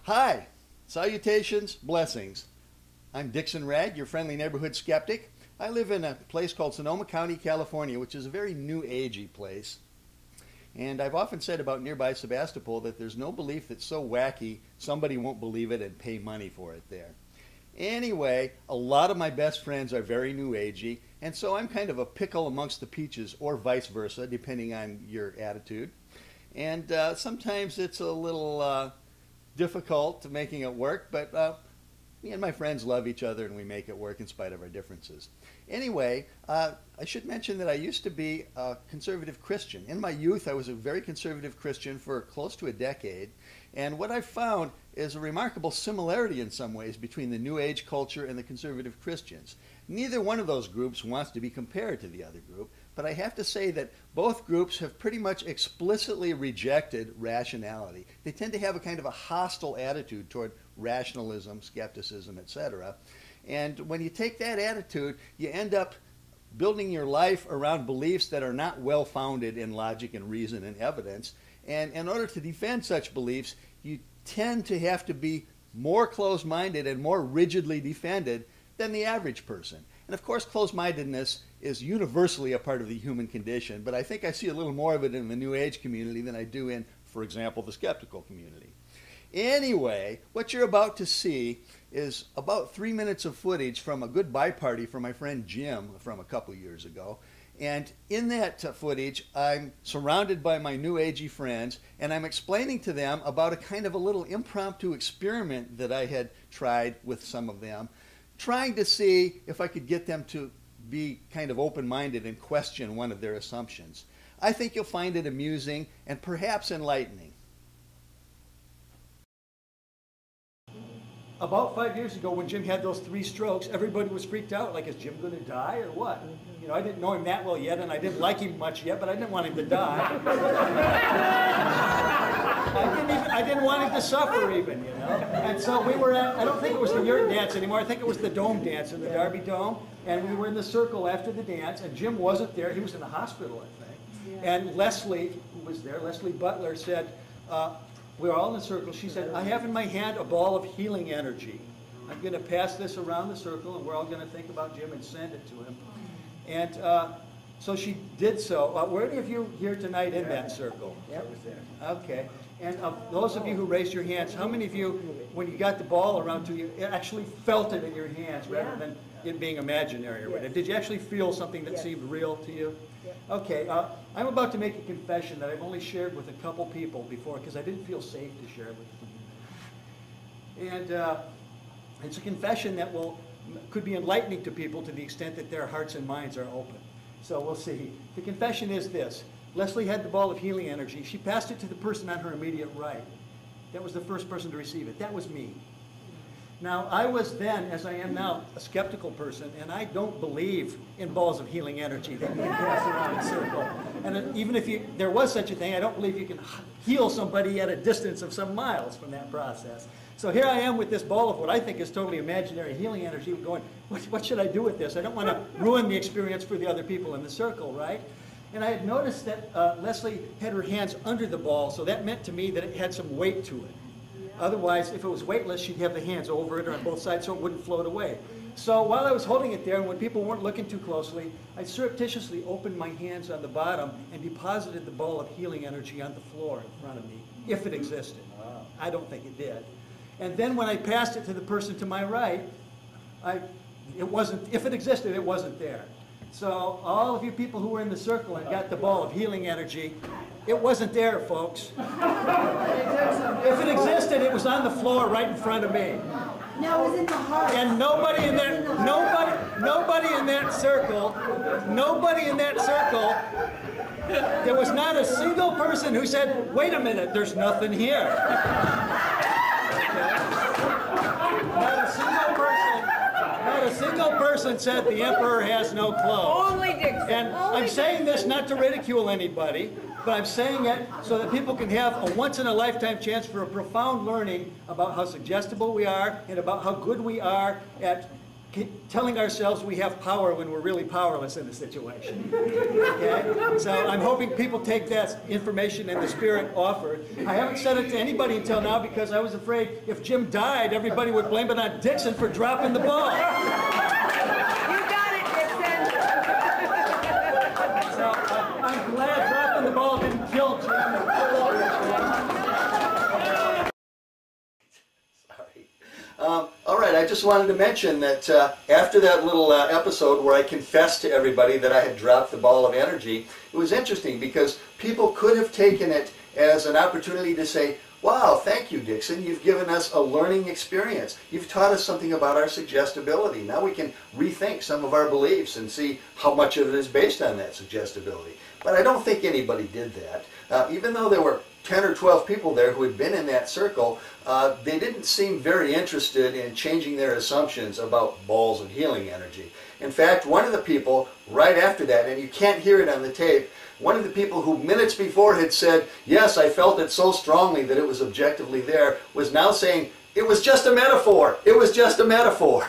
Hi, salutations, blessings. I'm Dixon Wragg, your friendly neighborhood skeptic. I live in a place called Sonoma County, California, which is a very new agey place. And I've often said about nearby Sebastopol that there's no belief that's so wacky somebody won't believe it and pay money for it there. Anyway, a lot of my best friends are very new agey, and so I'm kind of a pickle amongst the peaches, or vice versa, depending on your attitude. And sometimes it's a little difficult to making it work, but me and my friends love each other and we make it work in spite of our differences. Anyway, I should mention that I used to be a conservative Christian. In my youth, I was a very conservative Christian for close to a decade, and what I've found is a remarkable similarity in some ways between the New Age culture and the conservative Christians. Neither one of those groups wants to be compared to the other group, but I have to say that both groups have pretty much explicitly rejected rationality. They tend to have a kind of a hostile attitude toward rationalism, skepticism, etc. And when you take that attitude, you end up building your life around beliefs that are not well founded in logic and reason and evidence. And in order to defend such beliefs, you tend to have to be more closed-minded and more rigidly defended than the average person. And of course, closed-mindedness is universally a part of the human condition, but I think I see a little more of it in the New Age community than I do in, for example, the skeptical community. Anyway, what you're about to see is about 3 minutes of footage from a goodbye party for my friend Jim from a couple years ago. And in that footage, I'm surrounded by my New Agey friends, and I'm explaining to them about a kind of a little impromptu experiment that I had tried with some of them, trying to see if I could get them to be kind of open-minded and question one of their assumptions. I think you'll find it amusing and perhaps enlightening. About 5 years ago, when Jim had those 3 strokes, everybody was freaked out, like, is Jim going to die or what? You know, I didn't know him that well yet, and I didn't like him much yet, but I didn't want him to die. I didn't want him to suffer even, you know? And so we were at, I don't think it was the yurt dance anymore, I think it was the dome dance in the Darby Dome, and we were in the circle after the dance, and Jim wasn't there, he was in the hospital, I think. And Leslie, who was there, Leslie Butler, said, we were all in a circle. She said, I have in my hand a ball of healing energy. I'm going to pass this around the circle, and we're all going to think about Jim and send it to him. And so she did so. Were any of you here tonight in that circle? Yep. I was there. Okay. And those of you who raised your hands, how many of you, when you got the ball around to you, actually felt it in your hands rather than it being imaginary? Or whatever? Did you actually feel something that seemed real to you? Okay, I'm about to make a confession that I've only shared with a couple people before because I didn't feel safe to share it with them. And it's a confession that could be enlightening to people to the extent that their hearts and minds are open. So we'll see. The confession is this. Leslie had the ball of healing energy. She passed it to the person on her immediate right. That was the first person to receive it. That was me. Now, I was then, as I am now, a skeptical person, and I don't believe in balls of healing energy that you can pass around in a circle. And even if there was such a thing, I don't believe you can heal somebody at a distance of some miles from that process. So here I am with this ball of what I think is totally imaginary healing energy going, what should I do with this? I don't want to ruin the experience for the other people in the circle, right? And I had noticed that Leslie had her hands under the ball, so that meant to me that it had some weight to it. Otherwise, if it was weightless, she'd have the hands over it or on both sides so it wouldn't float away. So while I was holding it there, and when people weren't looking too closely, I surreptitiously opened my hands on the bottom and deposited the ball of healing energy on the floor in front of me, if it existed. I don't think it did. And then when I passed it to the person to my right, if it existed, it wasn't there. So all of you people who were in the circle and got the ball of healing energy, it wasn't there, folks. If it existed, it was on the floor right in front of me. No, it was in the heart. And nobody in that circle, there was not a single person who said, wait a minute, there's nothing here. Not a single person said the emperor has no clothes. Only Dixon. And I'm saying this not to ridicule anybody, but I'm saying it so that people can have a once-in-a-lifetime chance for a profound learning about how suggestible we are and about how good we are at telling ourselves we have power when we're really powerless in the situation. Okay? So I'm hoping people take that information and the spirit offered. I haven't said it to anybody until now because I was afraid if Jim died, everybody would blame it on Dixon for dropping the ball. You got it, Dixon. So I'm glad dropping the ball didn't kill Jim. All right, I just wanted to mention that after that little episode where I confessed to everybody that I had dropped the ball of energy, it was interesting because people could have taken it as an opportunity to say, wow, thank you, Dixon. You've given us a learning experience. You've taught us something about our suggestibility. Now we can rethink some of our beliefs and see how much of it is based on that suggestibility. But I don't think anybody did that. Even though there were 10 or 12 people there who had been in that circle, they didn't seem very interested in changing their assumptions about balls of healing energy. In fact, one of the people right after that, and you can't hear it on the tape, one of the people who minutes before had said, yes, I felt it so strongly that it was objectively there, was now saying, it was just a metaphor. It was just a metaphor.